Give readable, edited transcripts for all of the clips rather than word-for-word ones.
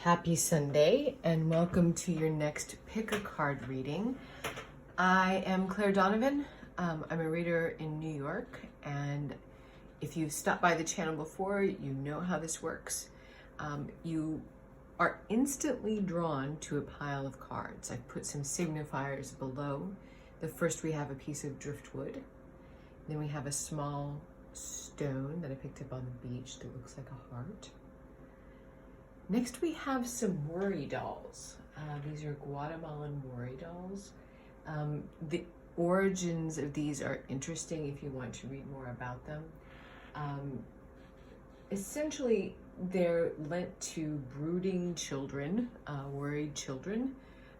Happy Sunday and welcome to your next pick a card reading. I am Claire Donovan. I'm a reader in New York, and if you've stopped by the channel before, you know how this works. You are instantly drawn to a pile of cards. I've put some signifiers below. The first, we have a piece of driftwood. Then we have a small stone that I picked up on the beach that looks like a heart. Next, we have some worry dolls. These are Guatemalan worry dolls. The origins of these are interesting if you want to read more about them. Essentially, they're lent to brooding children, worried children,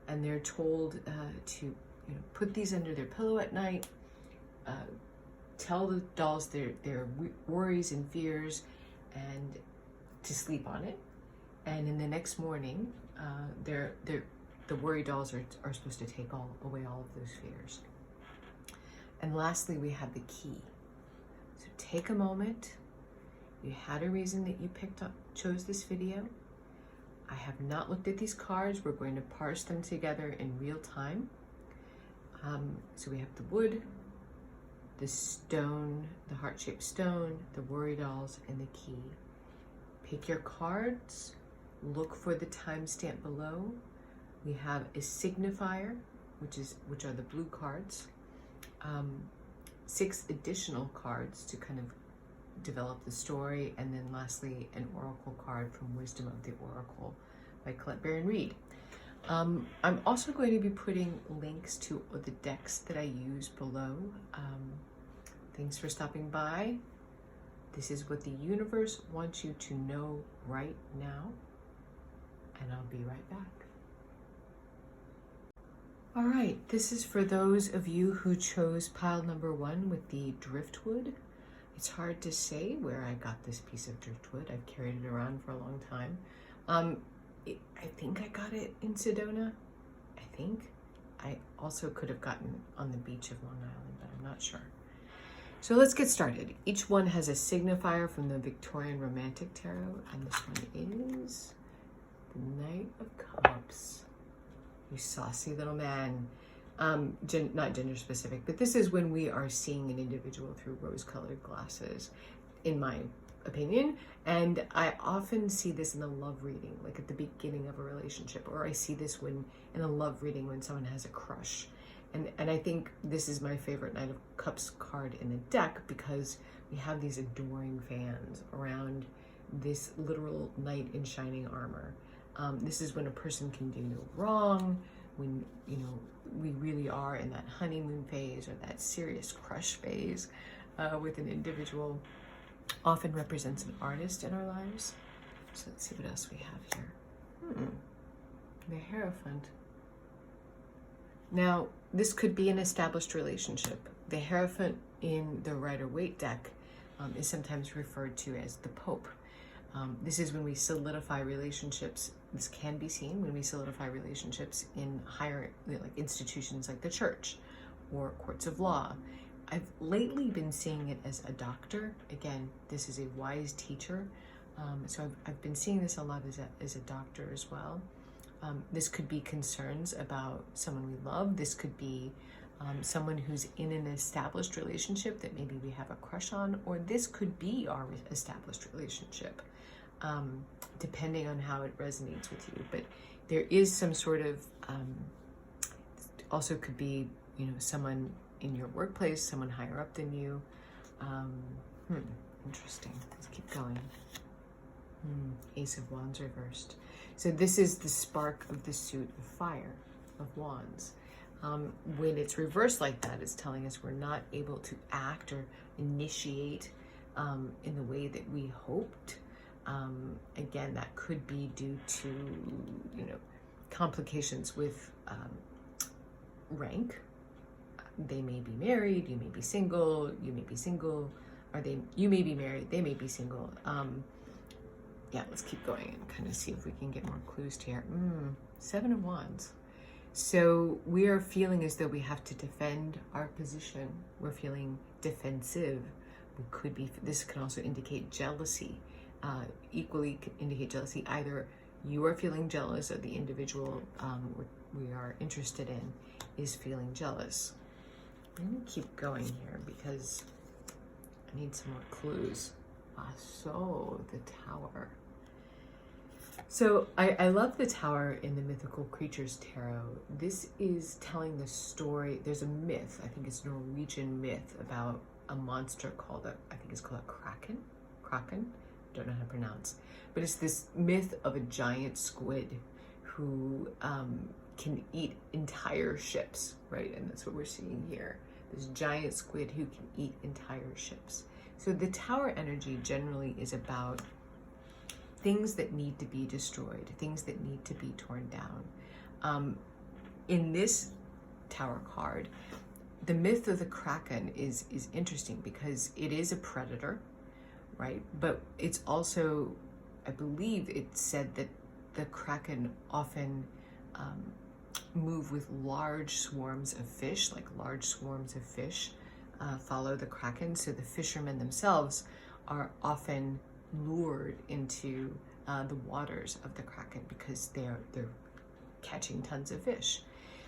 and they're told to put these under their pillow at night, tell the dolls their worries and fears, and to sleep on it. And in the next morning, the worry dolls are supposed to take away all of those fears. And lastly, we have the key. So take a moment. You had a reason that you chose this video. I have not looked at these cards. We're going to parse them together in real time. So we have the wood, the stone, the heart-shaped stone, the worry dolls, and the key. Pick your cards. Look for the timestamp below. We have a signifier, which are the blue cards. 6 additional cards to kind of develop the story, and then lastly, an oracle card from Wisdom of the Oracle by Colette Baron-Reid. I'm also going to be putting links to the decks that I use below. Thanks for stopping by. This is what the universe wants you to know right now. And I'll be right back. All right, this is for those of you who chose pile number 1 with the driftwood. It's hard to say where I got this piece of driftwood. I've carried it around for a long time. I think I got it in Sedona. I think. I also could have gotten on the beach of Long Island, but I'm not sure. So let's get started. Each one has a signifier from the Victorian Romantic Tarot, and this one is the Knight of Cups. You saucy little man. Not gender specific, but this is when we are seeing an individual through rose-colored glasses, in my opinion. And I often see this in a love reading, like at the beginning of a relationship, or I see this in a love reading when someone has a crush. And I think this is my favorite Knight of Cups card in the deck, because we have these adoring fans around this literal knight in shining armor. This is when a person can do no wrong, when we really are in that honeymoon phase or that serious crush phase with an individual. Often represents an artist in our lives. So let's see what else we have here. The Hierophant. Now, this could be an established relationship. The Hierophant in the Rider-Waite deck is sometimes referred to as the Pope. This is when we solidify relationships. This can be seen when we solidify relationships in higher institutions like the church or courts of law. I've lately been seeing it as a doctor. Again, this is a wise teacher. So I've been seeing this a lot as a doctor as well. This could be concerns about someone we love. This could be someone who's in an established relationship that maybe we have a crush on, or this could be our established relationship, depending on how it resonates with you. But there is some sort of, also could be, someone in your workplace, someone higher up than you. Interesting. Let's keep going. Ace of Wands reversed. So this is the spark of the suit of fire, of Wands. When it's reversed like that, it's telling us we're not able to act or initiate in the way that we hoped. Again, that could be due to, complications with rank. They may be married, you may be single, you may be single, you may be married, they may be single. Yeah, let's keep going and kind of see if we can get more clues here. 7 of Wands. So we are feeling as though we have to defend our position. We're feeling defensive. This can also indicate jealousy. Equally can indicate jealousy either You are feeling jealous, or the individual we are interested in is feeling jealous. I'm going to keep going here because I need some more clues. So the Tower. So I love the Tower in the Mythical Creatures Tarot. This is telling the story. There's a myth, I think it's a Norwegian myth, about a monster called I think it's called a kraken. I don't know how to pronounce. But it's this myth of a giant squid who can eat entire ships, right? And that's what we're seeing here. This giant squid who can eat entire ships. So the Tower energy generally is about things that need to be destroyed, things that need to be torn down. In this Tower card, the myth of the Kraken is interesting because it is a predator, right? But it's also, I believe it said that the Kraken often move with large swarms of fish, follow the Kraken. So the fishermen themselves are often lured into the waters of the Kraken because they're catching tons of fish.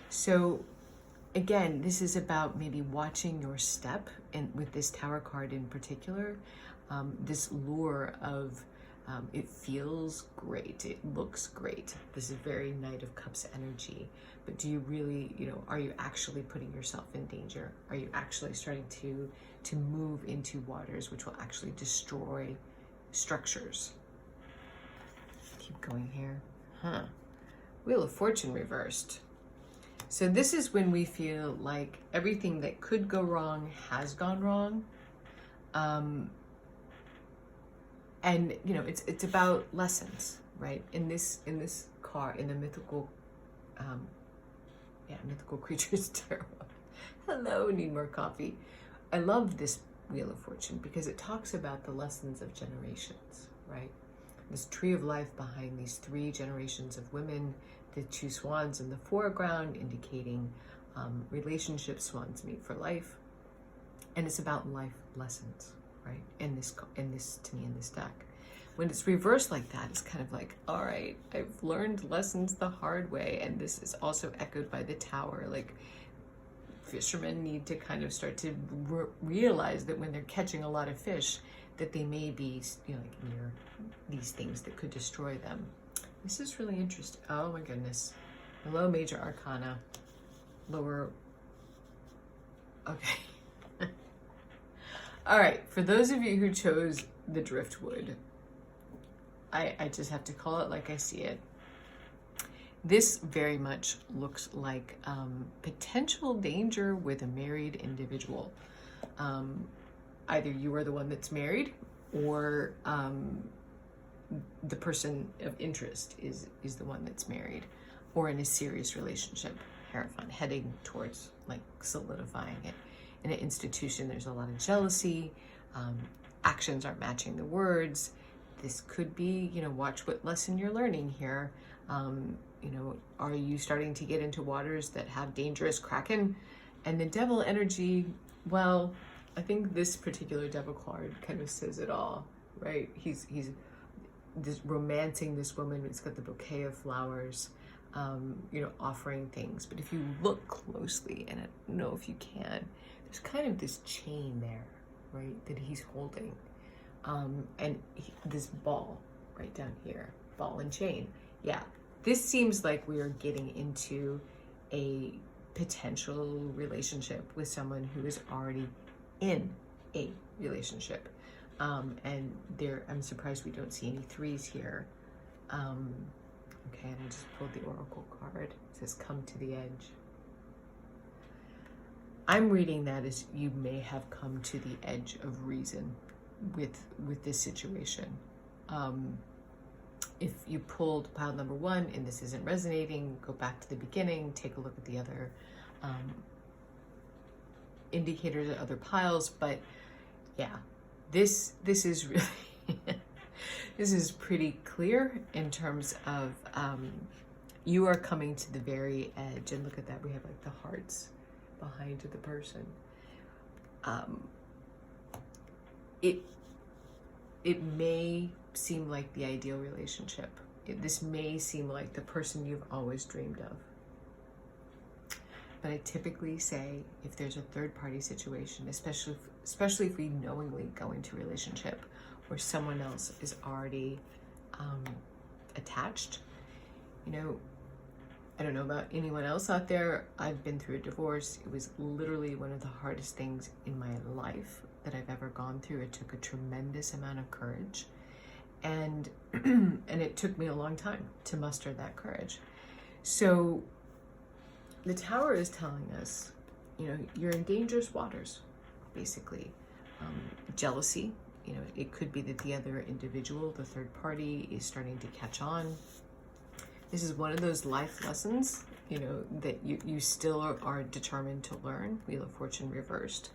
So again, this is about maybe watching your step, and with this Tower card in particular, this lure of it feels great, it looks great. This is very Knight of Cups energy. But do you really, are you actually putting yourself in danger? Are you actually starting to move into waters which will actually destroy structures? Keep going here. Wheel of Fortune reversed. So this is when we feel like everything that could go wrong has gone wrong. And it's about lessons, right? In this card, in the mythical Mythical Creatures Tarot. Hello, need more coffee. I love this Wheel of Fortune because it talks about the lessons of generations, right? This tree of life behind these 3 generations of women, the 2 swans in the foreground indicating relationships swans meet for life. And it's about life lessons, right? In this to me in this deck. When it's reversed like that, it's kind of like, all right, I've learned lessons the hard way. And this is also echoed by the Tower. Like, fishermen need to kind of start to realize that when they're catching a lot of fish, that they may be, like near these things that could destroy them. This is really interesting. Oh my goodness. Hello, Major Arcana. Lower. Okay. All right. For those of you who chose the Driftwood, I just have to call it like I see it. This very much looks like potential danger with a married individual. Either you are the one that's married, or the person of interest is the one that's married, or in a serious relationship, heading towards like solidifying it. In an institution, there's a lot of jealousy. Actions aren't matching the words. This could be, watch what lesson you're learning here. Are you starting to get into waters that have dangerous Kraken? And the Devil energy, well, I think this particular Devil card kind of says it all, right? He's this romancing this woman. It's got the bouquet of flowers, offering things. But if you look closely, and I don't know if you can, there's kind of this chain there, right, that he's holding. And this ball right down here, ball and chain. Yeah, this seems like we are getting into a potential relationship with someone who is already in a relationship. And I'm surprised we don't see any 3s here. Okay, and I just pulled the Oracle card. It says, come to the edge. I'm reading that as you may have come to the edge of reason with this situation. If you pulled pile number 1 and this isn't resonating, go back to the beginning, take a look at the other indicators at other piles. But yeah, this is really this is pretty clear in terms of you are coming to the very edge. And look at that, we have like the hearts behind the person. It may seem like the ideal relationship, This may seem like the person you've always dreamed of. But I typically say if there's a third-party situation, especially if we knowingly go into a relationship where someone else is already attached, you know, I don't know about anyone else out there. I've been through a divorce. It was literally one of the hardest things in my life that I've ever gone through. It took a tremendous amount of courage, and and it took me a long time to muster that courage. So the Tower is telling us, you know, you're in dangerous waters, basically. Jealousy, you know, it could be that the other individual, the third party, is starting to catch on. This is one of those life lessons, you know, that you still are determined to learn. Wheel of Fortune reversed.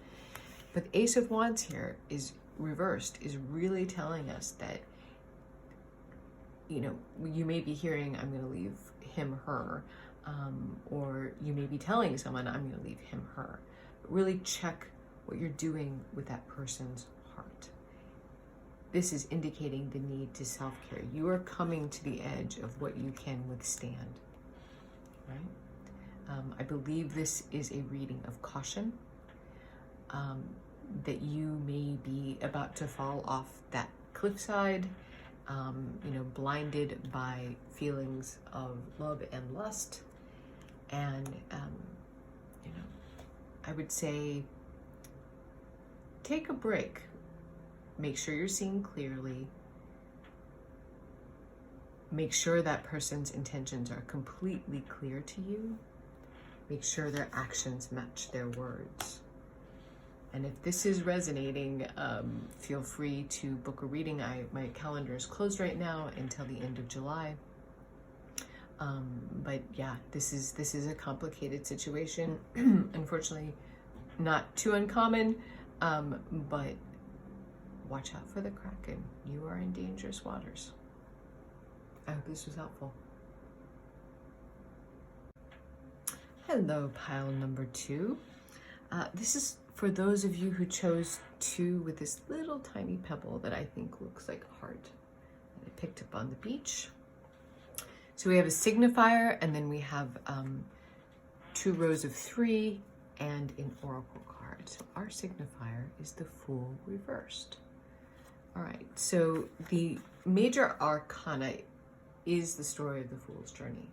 But the Ace of Wands here is reversed, is really telling us that, you know, you may be hearing, I'm going to leave him, her, or you may be telling someone, I'm going to leave him, her. But really check what you're doing with that person's heart. This is indicating the need to self-care. You are coming to the edge of what you can withstand, right? I believe this is a reading of caution, that you may be about to fall off that cliffside, you know, blinded by feelings of love and lust. And, you know, I would say take a break. Make sure you're seeing clearly. Make sure that person's intentions are completely clear to you. Make sure their actions match their words. And if this is resonating, feel free to book a reading. My calendar is closed right now until the end of July. But yeah, this is a complicated situation. Unfortunately, not too uncommon, but watch out for the Kraken. You are in dangerous waters. I hope this was helpful. Hello, pile number 2. This is for those of you who chose 2 with this little tiny pebble that I think looks like a heart that I picked up on the beach. So we have a signifier, and then we have 2 rows of 3 and an oracle card. So our signifier is the Fool reversed. All right, so the major arcana is the story of the Fool's journey.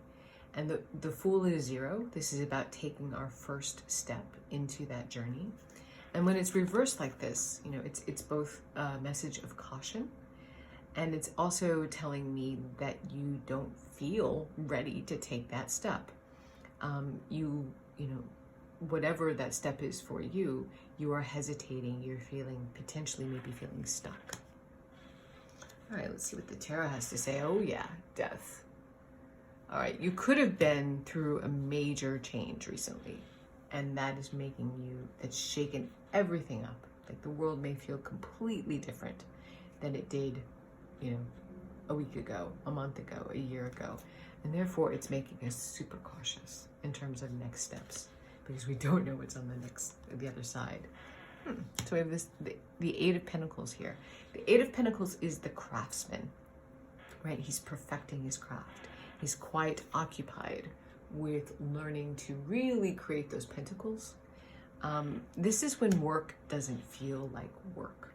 And the Fool is 0. This is about taking our first step into that journey. And when it's reversed like this, you know, it's both a message of caution, and it's also telling me that you don't feel ready to take that step. You know, whatever that step is for you, you are hesitating, you're feeling, potentially maybe feeling stuck. All right, let's see what the tarot has to say. Oh yeah, death. All right, you could have been through a major change recently, and that is making you, that's shaken everything up. Like the world may feel completely different than it did, you know, a week ago, a month ago, a year ago. And therefore it's making us super cautious in terms of next steps, because we don't know what's on the other side. So we have this, the 8 of Pentacles here. The 8 of Pentacles is the craftsman, right? He's perfecting his craft. He's quite occupied with learning to really create those pentacles. This is when work doesn't feel like work.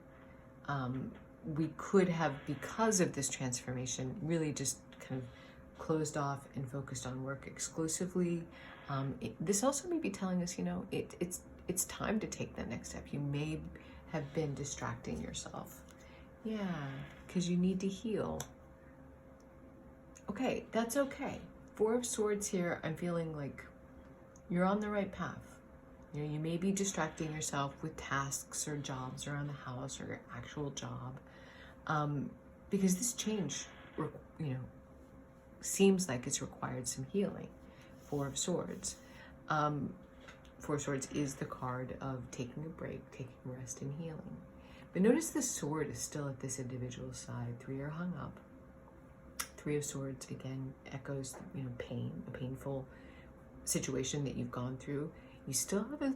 We could have, because of this transformation, really just kind of closed off and focused on work exclusively. This also may be telling us, you know, it's time to take that next step. You may have been distracting yourself. Yeah, because you need to heal. Okay, that's okay. 4 of Swords here, I'm feeling like you're on the right path. You know, you may be distracting yourself with tasks or jobs around the house or your actual job, because this change, you know, seems like it's required some healing. 4 of Swords. 4 of Swords is the card of taking a break, taking rest and healing. But notice the sword is still at this individual's side. 3 are hung up. 3 of Swords, again, echoes, you know, pain, a painful situation that you've gone through. You still have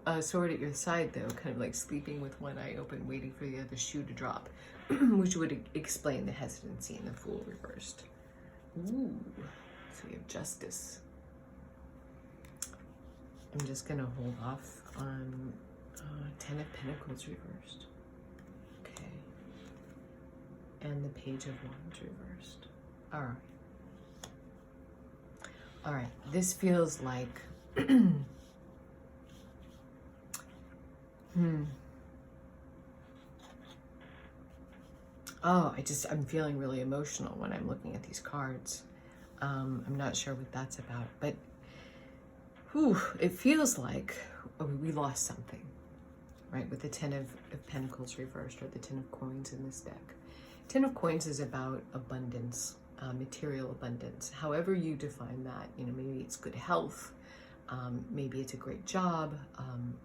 a sword at your side, though, kind of like sleeping with one eye open, waiting for the other shoe to drop, which would explain the hesitancy in the Fool reversed. Ooh, so we have Justice. I'm just gonna hold off on Ten of Pentacles reversed. Okay. And the Page of Wands reversed. All right. All right, this feels like, Oh, I'm feeling really emotional when I'm looking at these cards. I'm not sure what that's about, but it feels like we lost something, right? With the Ten of Pentacles reversed, or the Ten of Coins in this deck. Ten of Coins is about abundance, material abundance. However you define that, maybe it's good health, maybe it's a great job,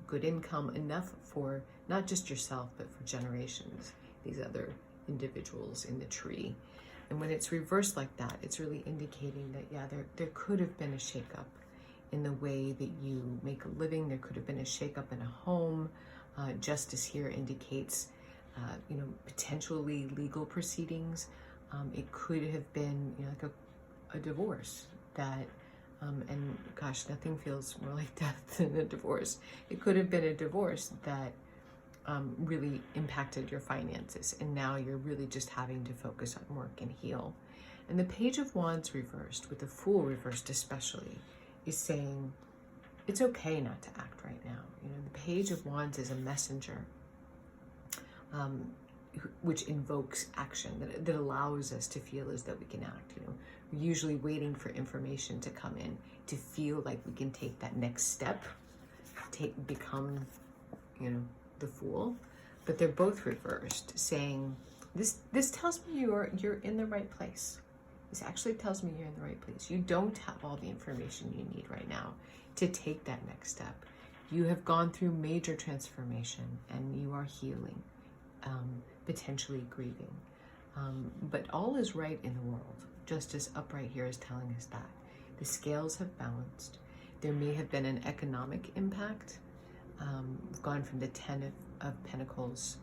good income, enough for not just yourself, but for generations, these other individuals in the tree. And when it's reversed like that, it's really indicating that, yeah, there could have been a shakeup in the way that you make a living. There could have been a shakeup in a home. Justice here indicates, potentially legal proceedings. It could have been, like a divorce that, and gosh, nothing feels more like death than a divorce. It could have been a divorce that really impacted your finances, and now you're really just having to focus on work and heal. And the Page of Wands reversed, with the Fool reversed especially, is saying it's okay not to act right now. The Page of Wands is a messenger, which invokes action, that allows us to feel as though we can act. We're usually waiting for information to come in to feel like we can take that next step, become, the Fool. But they're both reversed, saying this tells me you're in the right place. This actually tells me you're in the right place. You don't have all the information you need right now to take that next step. You have gone through major transformation and you are healing, potentially grieving. But all is right in the world. Justice upright here is telling us that. The scales have balanced. There may have been an economic impact. We've gone from the Ten of Pentacles,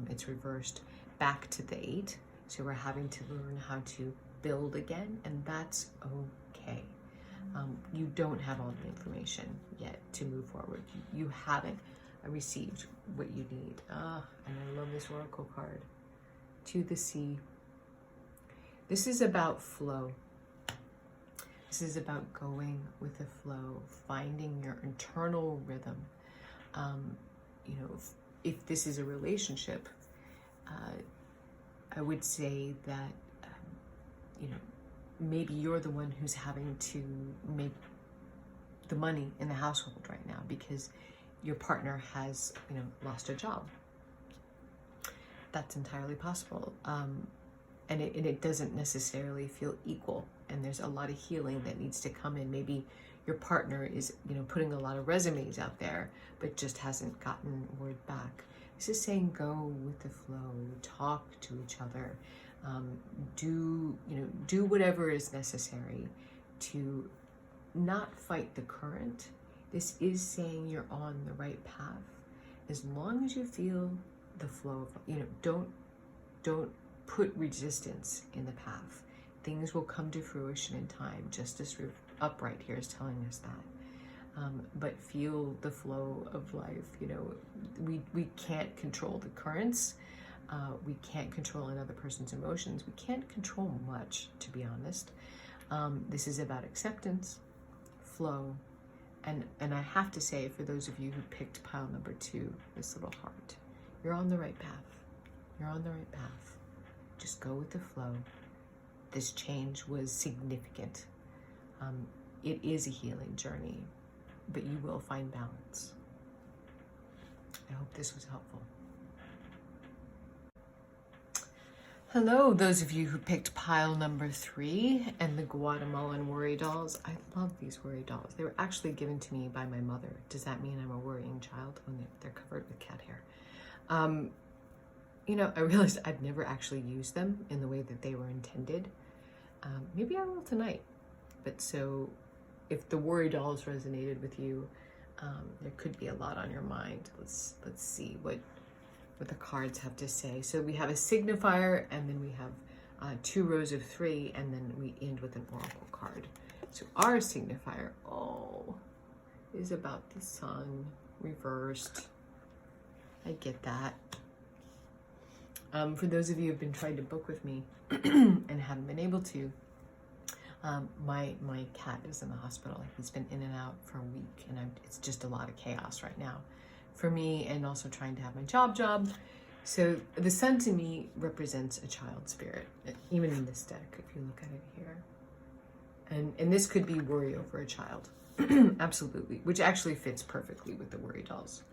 it's reversed, back to the 8. So we're having to learn how to build again, and that's okay. You don't have all the information yet to move forward. You haven't received what you need. And I love this Oracle card. To the Sea. This is about flow. This is about going with the flow, finding your internal rhythm. If this is a relationship, I would say that, maybe you're the one who's having to make the money in the household right now because your partner has, lost a job. That's entirely possible. And it doesn't necessarily feel equal. And there's a lot of healing that needs to come in. Maybe your partner is, putting a lot of resumes out there, but just hasn't gotten word back. This is saying go with the flow, talk to each other, do whatever is necessary to not fight the current. This is saying you're on the right path. As long as you feel the flow of, don't put resistance in the path. Things will come to fruition in time. Justice upright here is telling us that. But feel the flow of life. We can't control the currents. We can't control another person's emotions. We can't control much, to be honest. This is about acceptance, flow, and I have to say, for those of you who picked pile number 2, this little heart, you're on the right path. You're on the right path. Just go with the flow. This change was significant. It is a healing journey, but you will find balance. I hope this was helpful. Hello, those of you who picked pile number 3 and the Guatemalan worry dolls. I love these worry dolls. They were actually given to me by my mother. Does that mean I'm a worrying child when they're covered with cat hair? I realized I've never actually used them in the way that they were intended. Maybe I will tonight. But so if the worry dolls resonated with you, there could be a lot on your mind. Let's see what the cards have to say. So we have a signifier, and then we have 2 rows of 3, and then we end with an oracle card. So our signifier, is about the sun reversed. I get that. For those of you who've been trying to book with me and haven't been able to, my cat is in the hospital. He's been in and out for a week, and it's just a lot of chaos right now for me, and also trying to have my job. So the sun to me represents a child spirit, even in this deck, if you look at it here. And this could be worry over a child, absolutely, which actually fits perfectly with the worry dolls.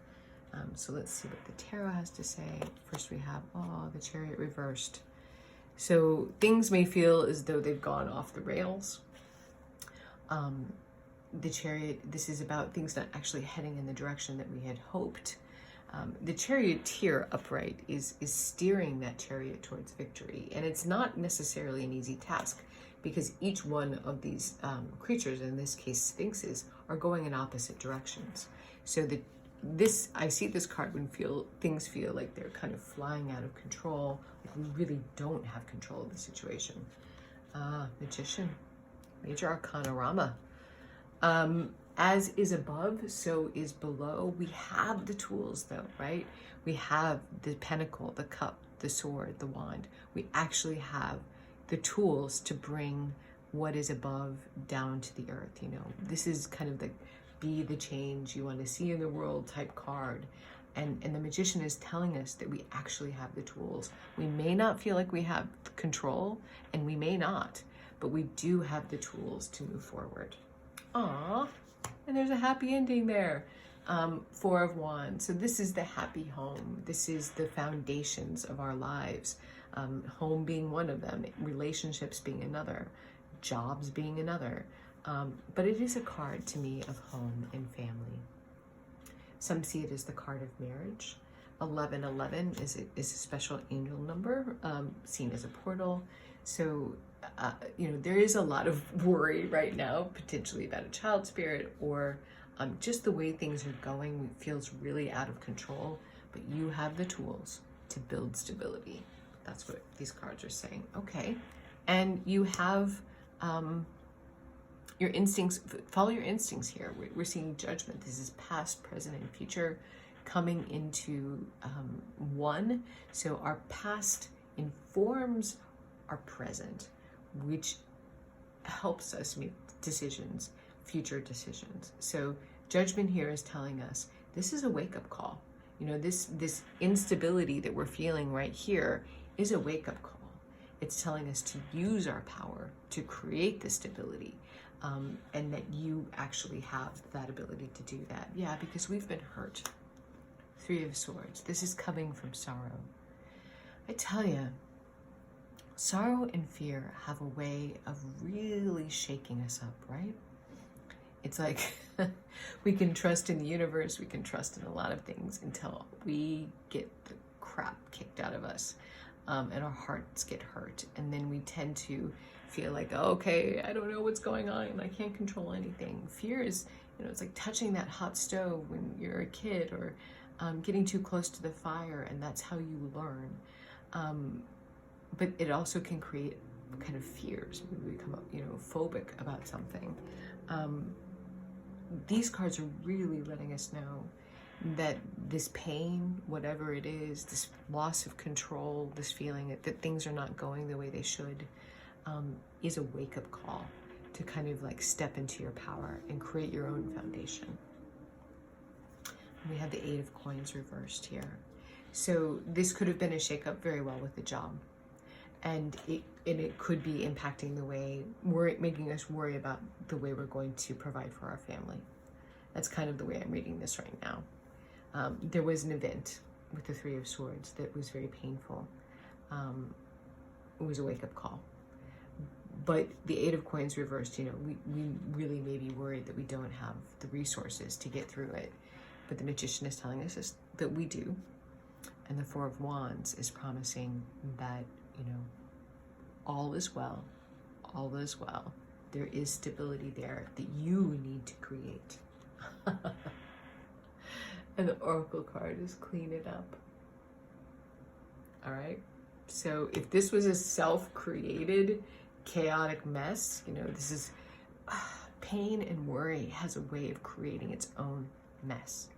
So let's see what the tarot has to say. First we have, the Chariot reversed. So things may feel as though they've gone off the rails. The Chariot, this is about things not actually heading in the direction that we had hoped. The Charioteer upright is steering that chariot towards victory. And it's not necessarily an easy task, because each one of these creatures, in this case sphinxes, are going in opposite directions. So I see this card when things feel like they're kind of flying out of control, like we really don't have control of the situation. Magician, Major Arcana-rama. As is above, so is below. We have the tools though, right? We have the pentacle, the cup, the sword, the wand. We actually have the tools to bring what is above down to the earth. This is kind of the be the change you want to see in the world type card. And the Magician is telling us that we actually have the tools. We may not feel like we have control, and we may not, but we do have the tools to move forward. And there's a happy ending there. 4 of Wands. So this is the happy home. This is the foundations of our lives. Home being one of them, relationships being another, jobs being another. But it is a card to me of home and family. Some see it as the card of marriage. 1111 is a special angel number, seen as a portal. So, there is a lot of worry right now, potentially about a child spirit, or just the way things are going feels really out of control, but you have the tools to build stability. That's what these cards are saying. Okay. And you have your instincts, follow your instincts here. We're seeing judgment. This is past, present, and future coming into one. So our past informs our present, which helps us make decisions, future decisions. So judgment here is telling us this is a wake-up call. This instability that we're feeling right here is a wake-up call. It's telling us to use our power to create the stability, and that you actually have that ability to do that. Yeah, because we've been hurt. 3 of Swords. This is coming from sorrow. I tell you, sorrow and fear have a way of really shaking us up, right? It's like we can trust in the universe, we can trust in a lot of things until we get the crap kicked out of us, and our hearts get hurt. And then we tend to feel like, okay, I don't know what's going on, and I can't control anything. Fear is, it's like touching that hot stove when you're a kid, or getting too close to the fire, and that's how you learn. But it also can create kind of fears. We become, phobic about something. These cards are really letting us know that this pain, whatever it is, this loss of control, this feeling that things are not going the way they should, is a wake-up call to kind of like step into your power and create your own foundation. We have the 8 of Coins reversed here. So this could have been a shakeup very well with the job. And it could be impacting the way making us worry about the way we're going to provide for our family. That's kind of the way I'm reading this right now. There was an event with the 3 of Swords that was very painful. It was a wake-up call. But the 8 of Coins reversed, we really may be worried that we don't have the resources to get through it. But the Magician is telling us that we do. And the 4 of Wands is promising that, all is well, all is well. There is stability there that you need to create. And the Oracle card is clean it up. All right? So if this was a self-created chaotic mess, this is pain, and worry has a way of creating its own mess.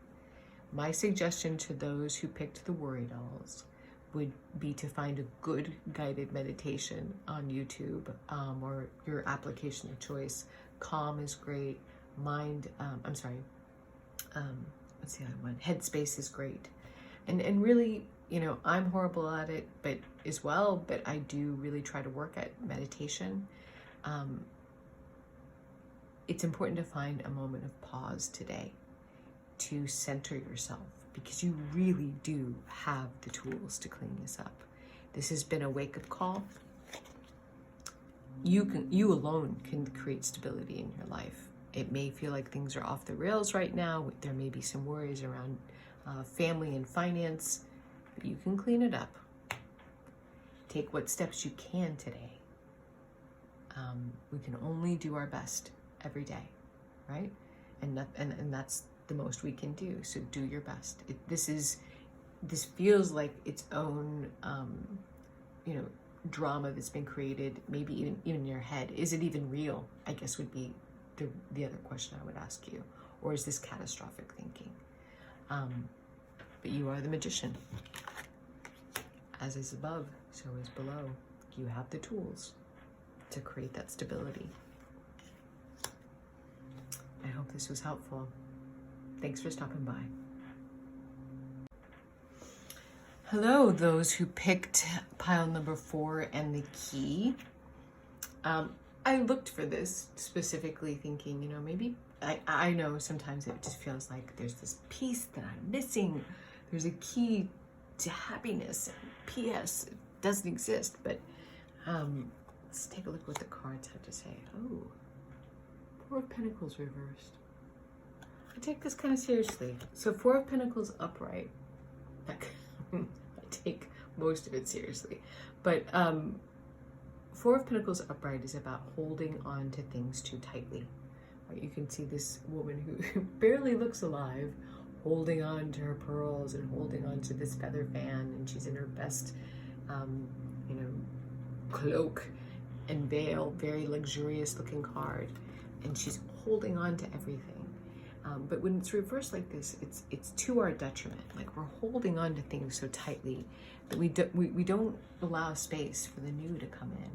My suggestion to those who picked the worry dolls would be to find a good guided meditation on YouTube, or your application of choice. Calm is great. What's the other one? Headspace is great. And really, I'm horrible at it, but I do really try to work at meditation. It's important to find a moment of pause today to center yourself, because you really do have the tools to clean this up. This has been a wake-up call. You alone can create stability in your life. It may feel like things are off the rails right now. There may be some worries around family and finance, but you can clean it up. Take what steps you can today. We can only do our best every day, right? And that's the most we can do. So do your best. This feels like its own, drama that's been created. Maybe even in your head. Is it even real? I guess would be the other question I would ask you. Or is this catastrophic thinking? But you are the magician. As is above, so is below. You have the tools to create that stability. I hope this was helpful. Thanks for stopping by. Hello, those who picked pile number 4 and the key. I looked for this specifically thinking, maybe, I know sometimes it just feels like there's this piece that I'm missing. There's a key to happiness. P.S. It doesn't exist, but let's take a look what the cards have to say. Oh, 4 of Pentacles reversed. I take this kind of seriously. So 4 of Pentacles upright. I take most of it seriously. But 4 of Pentacles upright is about holding on to things too tightly. Right? You can see this woman who barely looks alive, holding on to her pearls and holding on to this feather fan, and she's in her best, cloak and veil, very luxurious looking card, and she's holding on to everything. But when it's reversed like this, it's to our detriment. Like we're holding on to things so tightly that we don't allow space for the new to come in.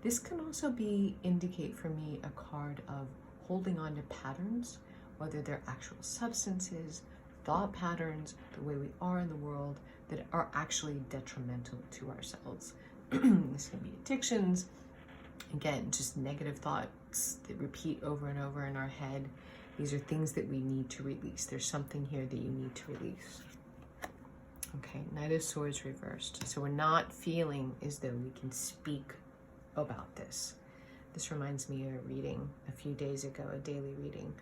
This can also indicate for me a card of holding on to patterns, whether they're actual substances, thought patterns, the way we are in the world, that are actually detrimental to ourselves. This can be addictions, again, just negative thoughts that repeat over and over in our head. These are things that we need to release. There's something here that you need to release. Okay, Knight of Swords reversed. So we're not feeling as though we can speak about this. This reminds me of a reading a few days ago, a daily reading.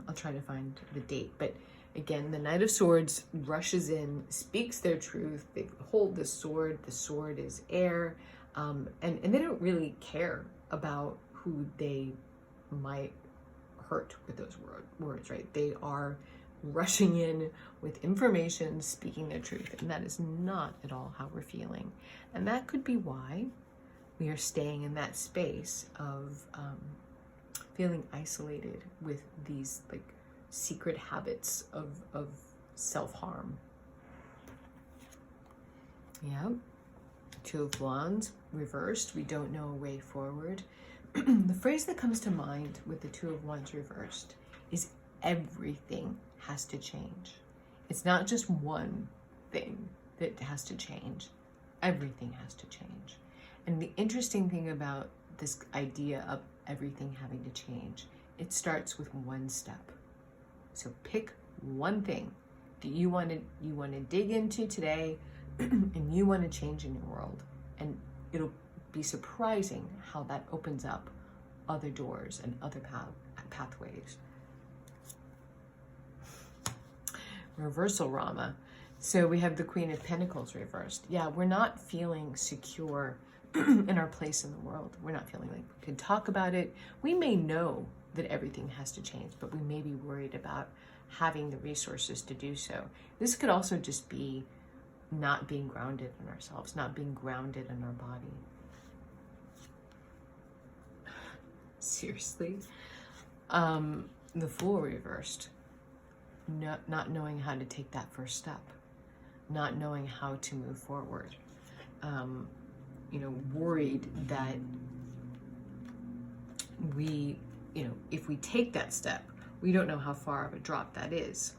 I'll try to find the date. But again, the Knight of Swords rushes in, speaks their truth. They hold the sword. The sword is air. And they don't really care about who they might hurt with those words, right? They are rushing in with information, speaking their truth, and that is not at all how we're feeling. And that could be why we are staying in that space of feeling isolated with these like secret habits of self-harm. Yeah. 2 of Wands reversed. We don't know a way forward. The phrase that comes to mind with the 2 of Wands reversed is everything has to change. It's not just one thing that has to change. Everything has to change. And the interesting thing about this idea of everything having to change, it starts with one step. So pick one thing that you want to dig into today and you want to change in your world. And it'll be surprising how that opens up other doors and other pathways. Reversal Rama. So we have the Queen of Pentacles reversed. Yeah, we're not feeling secure in our place in the world. We're not feeling like we can talk about it. We may know that everything has to change, but we may be worried about having the resources to do so. This could also just be not being grounded in ourselves, not being grounded in our body. Seriously. The Fool reversed. Not knowing how to take that first step. Not knowing how to move forward. Worried that we, if we take that step, we don't know how far of a drop that is.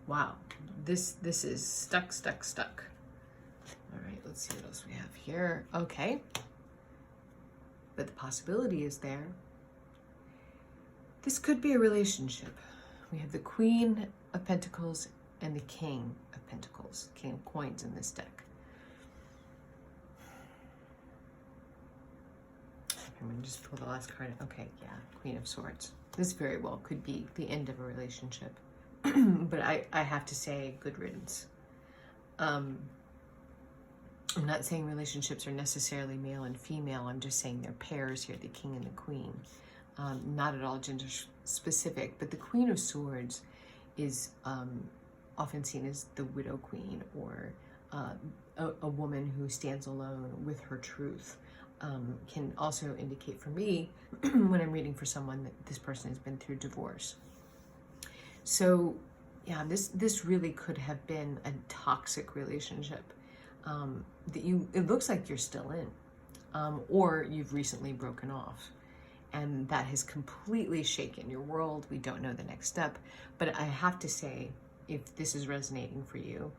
Wow, this is stuck. All right, let's see what else we have here. Okay, but the possibility is there. This could be a relationship. We have the Queen of Pentacles and the King of Pentacles, King of Coins in this deck. I'm going to just pull the last card. Okay, yeah, Queen of Swords. This very well could be the end of a relationship. But I have to say, good riddance. I'm not saying relationships are necessarily male and female. I'm just saying they're pairs here, the King and the Queen. Not at all gender specific, but the Queen of Swords is often seen as the widow queen, or a woman who stands alone with her truth. Can also indicate for me when I'm reading for someone that this person has been through divorce. So yeah, this really could have been a toxic relationship that it looks like you're still in, or you've recently broken off, and that has completely shaken your world. We don't know the next step, but I have to say, if this is resonating for you,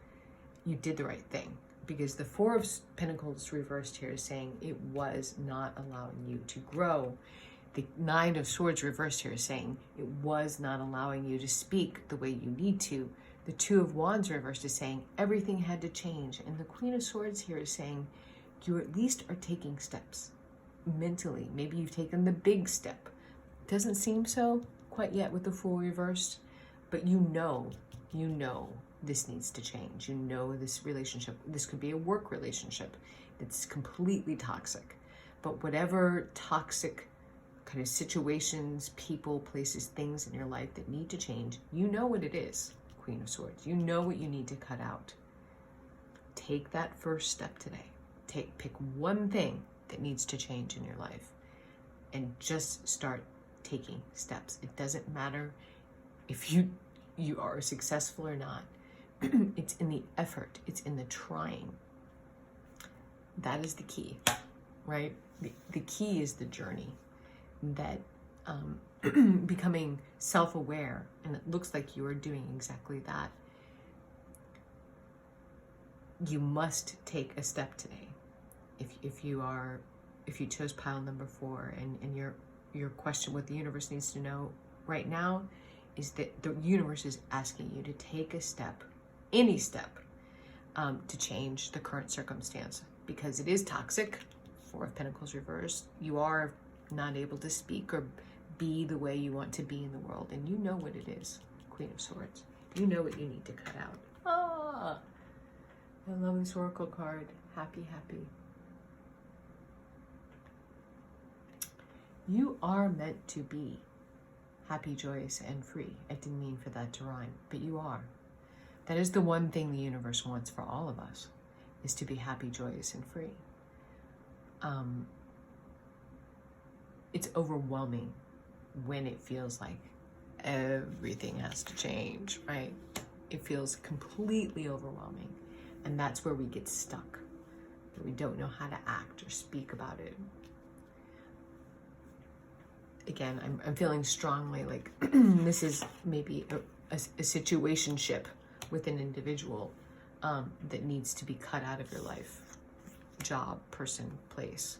you did the right thing. Because the Four of Pentacles reversed here is saying it was not allowing you to grow. The Nine of Swords reversed here is saying it was not allowing you to speak the way you need to. The Two of Wands reversed is saying everything had to change. And the Queen of Swords here is saying you at least are taking steps mentally. Maybe you've taken the big step. Doesn't seem so quite yet with the Fool reversed, but you know this needs to change. You know this relationship, this could be a work relationship that's completely toxic. But whatever toxic kind of situations, people, places, things in your life that need to change, you know what it is, Queen of Swords. You know what you need to cut out. Take that first step today. Pick one thing that needs to change in your life and just start taking steps. It doesn't matter if you are successful or not. It's in the effort. It's in the trying. That is the key, right? The key is the journey. That becoming self-aware, and it looks like you are doing exactly that. You must take a step today. If you chose pile number 4, and your question, what the universe needs to know right now, is that the universe is asking you to take a step, any step, to change the current circumstance, because it is toxic. Four of Pentacles reversed. You are not able to speak or be the way you want to be in the world, and you know what it is, Queen of Swords. You know what you need to cut out. I love this oracle card. Happy. You are meant to be happy, joyous, and free. I didn't mean for that to rhyme, but you are. That is the one thing the universe wants for all of us, is to be happy, joyous, and free. It's overwhelming when it feels like everything has to change, right? It feels completely overwhelming. And that's where we get stuck. We don't know how to act or speak about it. Again, I'm feeling strongly like this is maybe a situationship with an individual that needs to be cut out of your life. Job, person, place.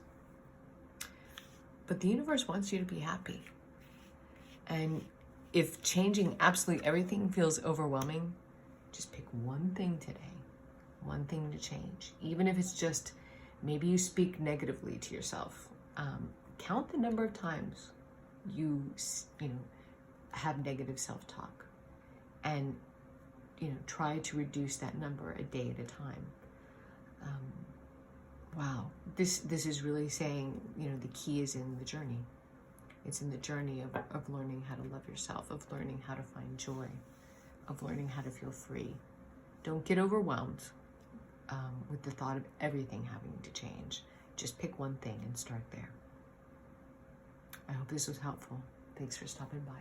But the universe wants you to be happy. And if changing absolutely everything feels overwhelming, just pick one thing today, one thing to change. Even if it's just, maybe you speak negatively to yourself. Count the number of times you have negative self-talk, and try to reduce that number a day at a time. Wow, this is really saying, the key is in the journey. It's in the journey of learning how to love yourself, of learning how to find joy, of learning how to feel free, Don't get overwhelmed with the thought of everything having to change. Just pick one thing and start there. I hope this was helpful. Thanks for stopping by.